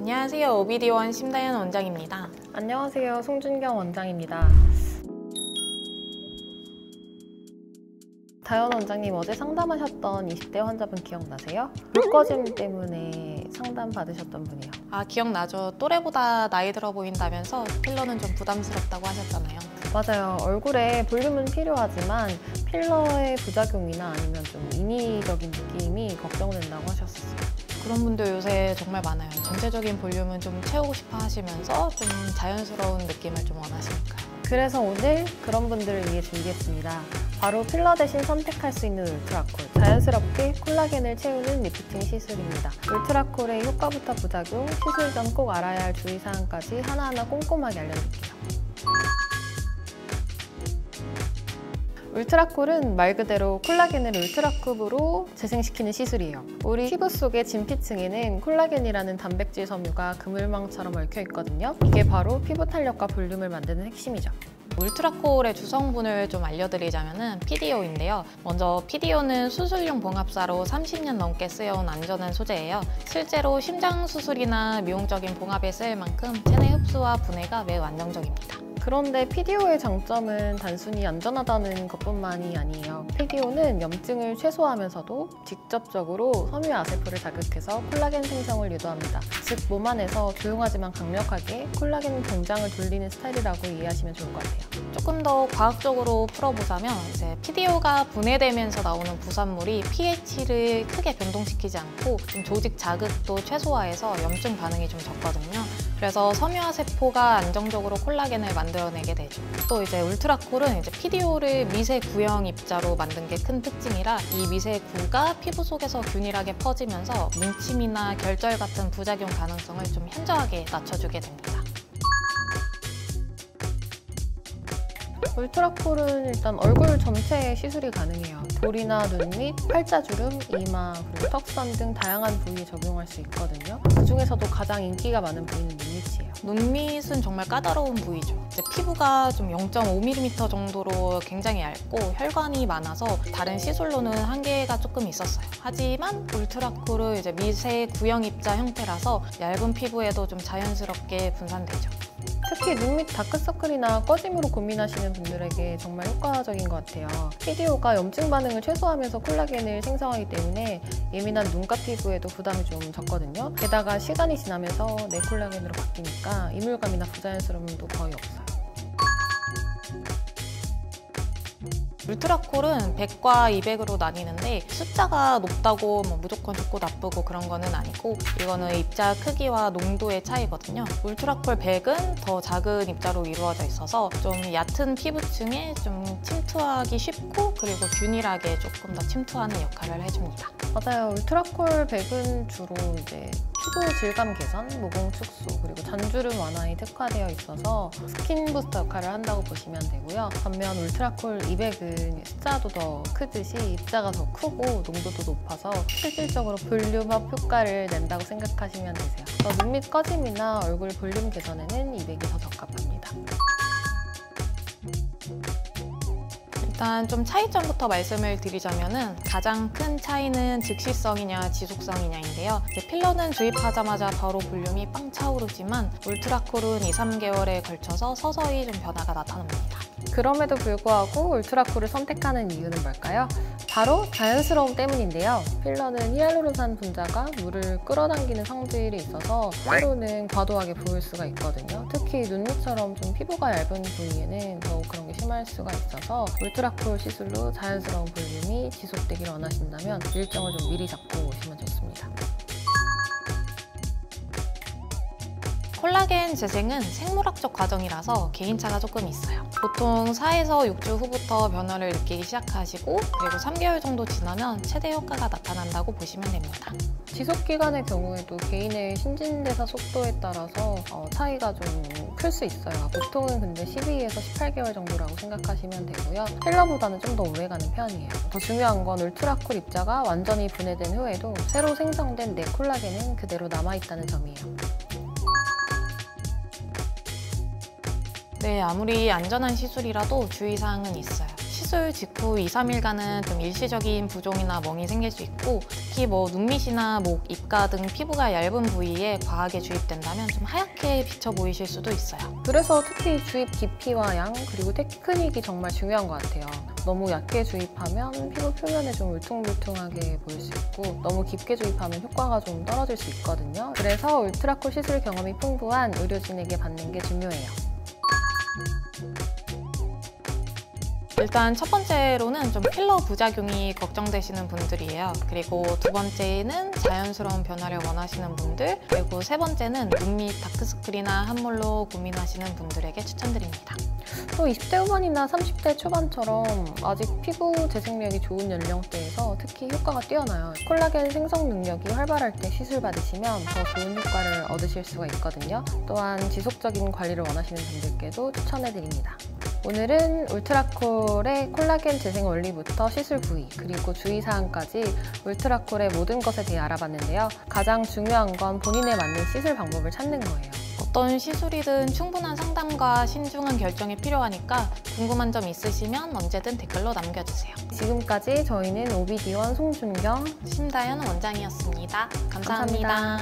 안녕하세요. 오비디오원 심다현 원장입니다. 안녕하세요. 송준경 원장입니다. 다현 원장님, 어제 상담하셨던 20대 환자분 기억나세요? 물꺼짐 때문에 상담 받으셨던 분이요. 기억나죠. 또래보다 나이 들어 보인다면서 필러는 좀 부담스럽다고 하셨잖아요. 맞아요. 얼굴에 볼륨은 필요하지만 필러의 부작용이나 아니면 좀 인위적인 느낌이 걱정된다고 하셨어요. 그런 분들 요새 정말 많아요. 전체적인 볼륨은 좀 채우고 싶어 하시면서 좀 자연스러운 느낌을 좀 원하시니까요. 그래서 오늘 그런 분들을 위해 준비했습니다. 바로 필러 대신 선택할 수 있는 울트라콜. 자연스럽게 콜라겐을 채우는 리프팅 시술입니다. 울트라콜의 효과부터 부작용, 시술 전 꼭 알아야 할 주의사항까지 하나하나 꼼꼼하게 알려드릴게요. 울트라콜은 말 그대로 콜라겐을 울트라급으로 재생시키는 시술이에요. 우리 피부 속의 진피층에는 콜라겐이라는 단백질 섬유가 그물망처럼 얽혀 있거든요. 이게 바로 피부 탄력과 볼륨을 만드는 핵심이죠. 울트라콜의 주성분을 좀 알려드리자면 PDO인데요. 먼저 PDO는 수술용 봉합사로 30년 넘게 쓰여온 안전한 소재예요. 실제로 심장 수술이나 미용적인 봉합에 쓰일 만큼 체내 흡수와 분해가 매우 안정적입니다. 그런데 PDO의 장점은 단순히 안전하다는 것뿐만이 아니에요. PDO는 염증을 최소화하면서도 직접적으로 섬유아세포를 자극해서 콜라겐 생성을 유도합니다. 즉, 몸 안에서 조용하지만 강력하게 콜라겐 공장을 돌리는 스타일이라고 이해하시면 좋을 것 같아요. 조금 더 과학적으로 풀어보자면 이제 PDO가 분해되면서 나오는 부산물이 pH를 크게 변동시키지 않고 좀 조직 자극도 최소화해서 염증 반응이 좀 적거든요. 그래서 섬유아세포가 안정적으로 콜라겐을 만들어내게 되죠. 또 이제 울트라콜은 이제 PDO를 미세 구형 입자로 만든 게 큰 특징이라 이 미세 구가 피부 속에서 균일하게 퍼지면서 뭉침이나 결절 같은 부작용 가능성을 좀 현저하게 낮춰주게 됩니다. 울트라콜은 일단 얼굴 전체에 시술이 가능해요. 볼이나 눈 및 팔자주름, 이마, 그리고 턱선 등 다양한 부위에 적용할 수 있거든요. 그 중에서도 가장 인기가 많은 부위는 눈밑이에요. 눈밑은 정말 까다로운 부위죠. 이제 피부가 좀 0.5mm 정도로 굉장히 얇고 혈관이 많아서 다른 시술로는 한계가 조금 있었어요. 하지만 울트라콜은 이제 미세 구형 입자 형태라서 얇은 피부에도 좀 자연스럽게 분산되죠. 특히 눈밑 다크서클이나 꺼짐으로 고민하시는 분들에게 정말 효과적인 것 같아요. PDO가 염증 반응을 최소화하면서 콜라겐을 생성하기 때문에 예민한 눈가 피부에도 부담이 좀 적거든요. 게다가 시간이 지나면서 내 콜라겐으로 바뀌니까 이물감이나 부자연스러움도 거의 없어요. 울트라콜은 100과 200으로 나뉘는데 숫자가 높다고 무조건 좋고 나쁘고 그런 거는 아니고 이거는 입자 크기와 농도의 차이거든요. 울트라콜 100은 더 작은 입자로 이루어져 있어서 좀 얕은 피부층에 좀 침투하기 쉽고 그리고 균일하게 조금 더 침투하는 역할을 해줍니다. 맞아요. 울트라콜 100은 주로 이제 피부 질감 개선, 모공 축소, 그리고 잔주름 완화에 특화되어 있어서 스킨 부스터 역할을 한다고 보시면 되고요. 반면 울트라콜 200은 숫자도 더 크듯이 입자가 더 크고 농도도 높아서 실질적으로 볼륨업 효과를 낸다고 생각하시면 되세요. 눈밑 꺼짐이나 얼굴 볼륨 개선에는 200이 더 적합합니다. 일단 좀 차이점부터 말씀을 드리자면은 가장 큰 차이는 즉시성이냐 지속성이냐인데요. 필러는 주입하자마자 바로 볼륨이 빵 차오르지만 울트라콜은 2, 3개월에 걸쳐서 서서히 좀 변화가 나타납니다. 그럼에도 불구하고 울트라콜을 선택하는 이유는 뭘까요? 바로 자연스러움 때문인데요. 필러는 히알루론산 분자가 물을 끌어당기는 성질이 있어서 때로는 과도하게 보일 수가 있거든요. 특히 눈밑처럼 좀 피부가 얇은 부위에는 더욱 그런 게 심할 수가 있어서 울트라콜 시술로 자연스러운 볼륨이 지속되기를 원하신다면 일정을 좀 미리 잡고 오시면 좋습니다. 콜라겐 재생은 생물학적 과정이라서 개인차가 조금 있어요. 보통 4에서 6주 후부터 변화를 느끼기 시작하시고 그리고 3개월 정도 지나면 최대 효과가 나타난다고 보시면 됩니다. 지속기간의 경우에도 개인의 신진대사 속도에 따라서 차이가 좀 클 수 있어요. 보통은 근데 12에서 18개월 정도라고 생각하시면 되고요. 필러보다는 좀 더 오래가는 편이에요. 더 중요한 건 울트라콜 입자가 완전히 분해된 후에도 새로 생성된 내 콜라겐은 그대로 남아있다는 점이에요. 네, 아무리 안전한 시술이라도 주의사항은 있어요. 시술 직후 2, 3일간은 좀 일시적인 부종이나 멍이 생길 수 있고, 특히 눈밑이나 목, 입가 등 피부가 얇은 부위에 과하게 주입된다면 좀 하얗게 비쳐 보이실 수도 있어요. 그래서 특히 주입 깊이와 양, 그리고 테크닉이 정말 중요한 것 같아요. 너무 얕게 주입하면 피부 표면에 좀 울퉁불퉁하게 보일 수 있고, 너무 깊게 주입하면 효과가 좀 떨어질 수 있거든요. 그래서 울트라쿨 시술 경험이 풍부한 의료진에게 받는 게 중요해요. 일단 첫 번째로는 좀 필러 부작용이 걱정되시는 분들이에요. 그리고 두 번째는 자연스러운 변화를 원하시는 분들, 그리고 세 번째는 눈밑 다크스클이나 함몰로 고민하시는 분들에게 추천드립니다. 또 20대 후반이나 30대 초반처럼 아직 피부 재생력이 좋은 연령대에서 특히 효과가 뛰어나요. 콜라겐 생성 능력이 활발할 때 시술 받으시면 더 좋은 효과를 얻으실 수가 있거든요. 또한 지속적인 관리를 원하시는 분들께도 추천해드립니다. 오늘은 울트라콜의 콜라겐 재생 원리부터 시술 부위, 그리고 주의사항까지 울트라콜의 모든 것에 대해 알아봤는데요. 가장 중요한 건 본인에 맞는 시술 방법을 찾는 거예요. 어떤 시술이든 충분한 상담과 신중한 결정이 필요하니까 궁금한 점 있으시면 언제든 댓글로 남겨주세요. 지금까지 저희는 오비디원 송준경, 심다연 원장이었습니다. 감사합니다.